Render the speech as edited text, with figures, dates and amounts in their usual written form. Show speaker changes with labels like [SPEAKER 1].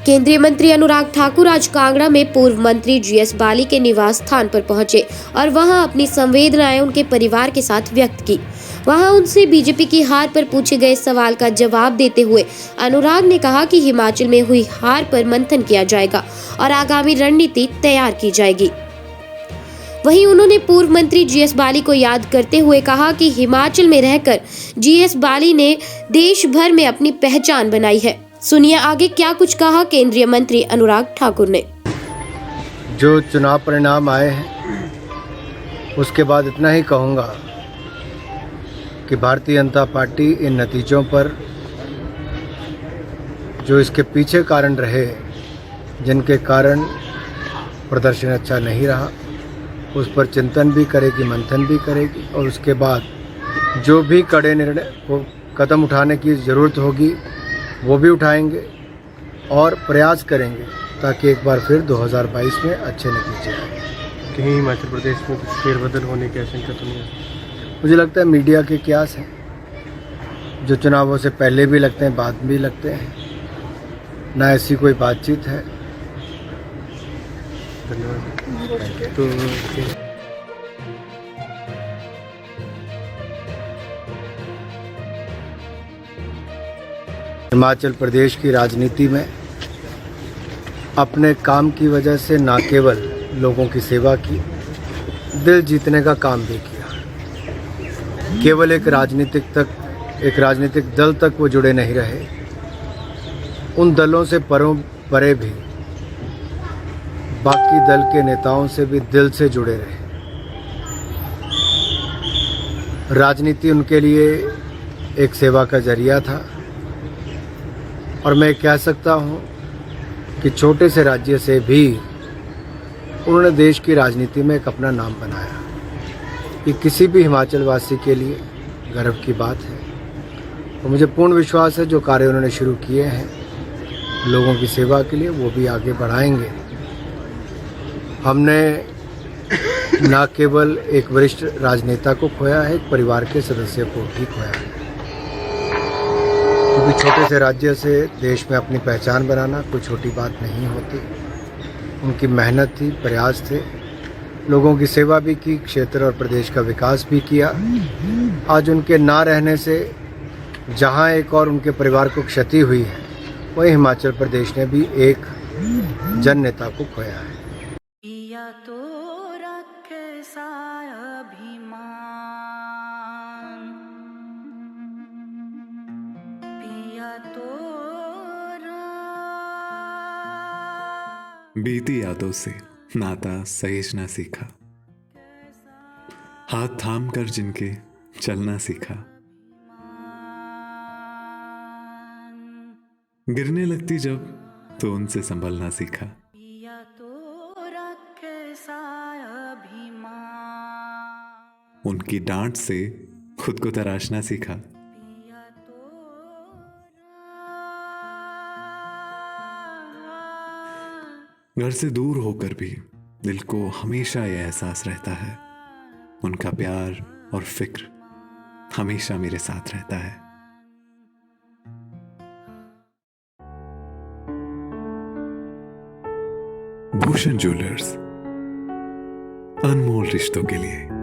[SPEAKER 1] केंद्रीय मंत्री अनुराग ठाकुर आज कांगड़ा में पूर्व मंत्री जीएस बाली के निवास स्थान पर पहुंचे और वहां अपनी संवेदनाएं उनके परिवार के साथ व्यक्त की। वहां उनसे बीजेपी की हार पर पूछे गए सवाल का जवाब देते हुए अनुराग ने कहा कि हिमाचल में हुई हार पर मंथन किया जाएगा और आगामी रणनीति तैयार की जाएगी। वहीं उन्होंने पूर्व मंत्री जीएस बाली को याद करते हुए कहा कि हिमाचल में रहकर जीएस बाली ने देश भर में अपनी पहचान बनाई है। सुनिए आगे क्या कुछ कहा केंद्रीय मंत्री अनुराग ठाकुर ने।
[SPEAKER 2] जो चुनाव परिणाम आए हैं उसके बाद इतना ही कहूँगा कि भारतीय जनता पार्टी इन नतीजों पर, जो इसके पीछे कारण रहे, जिनके कारण प्रदर्शन अच्छा नहीं रहा, उस पर चिंतन भी करेगी, मंथन भी करेगी और उसके बाद जो भी कड़े निर्णय को कदम उठाने की ज़रूरत होगी वो भी उठाएंगे और प्रयास करेंगे ताकि एक बार फिर 2022 में अच्छे नतीजे आए।
[SPEAKER 3] कहीं हिमाचल प्रदेश में कुछ फेरबदल होने की आशंका तो नहीं है?
[SPEAKER 2] मुझे लगता है मीडिया के क्यास हैं, जो चुनावों से पहले भी लगते हैं, बाद में भी लगते हैं। ना ऐसी कोई बातचीत है।
[SPEAKER 3] धन्यवाद। तो
[SPEAKER 2] हिमाचल प्रदेश की राजनीति में अपने काम की वजह से न केवल लोगों की सेवा की, दिल जीतने का काम भी किया। केवल एक राजनीतिक दल तक वो जुड़े नहीं रहे, उन दलों से परे भी बाकी दल के नेताओं से भी दिल से जुड़े रहे। राजनीति उनके लिए एक सेवा का जरिया था और मैं कह सकता हूँ कि छोटे से राज्य से भी उन्होंने देश की राजनीति में एक अपना नाम बनाया। ये किसी भी हिमाचल वासी के लिए गर्व की बात है और मुझे पूर्ण विश्वास है जो कार्य उन्होंने शुरू किए हैं लोगों की सेवा के लिए, वो भी आगे बढ़ाएंगे। हमने न केवल एक वरिष्ठ राजनेता को खोया है, एक परिवार के सदस्य को भी खोया है, क्योंकि छोटे से राज्य से देश में अपनी पहचान बनाना कोई छोटी बात नहीं होती। उनकी मेहनत थी, प्रयास थे, लोगों की सेवा भी की, क्षेत्र और प्रदेश का विकास भी किया। आज उनके ना रहने से जहां एक और उनके परिवार को क्षति हुई है, वहीं हिमाचल प्रदेश ने भी एक जन नेता को खोया है।
[SPEAKER 4] तो रखे सारा अभिमान, पिया तो
[SPEAKER 5] बीती यादों से नाता सहेजना सीखा, हाथ थाम कर जिनके चलना सीखा, गिरने लगती जब तो उनसे संभलना सीखा। उनकी डांट से खुद को तराशना सीखा। घर से दूर होकर भी दिल को हमेशा यह एहसास रहता है, उनका प्यार और फिक्र हमेशा मेरे साथ रहता है। भूषण ज्वेलर्स, अनमोल रिश्तों के लिए।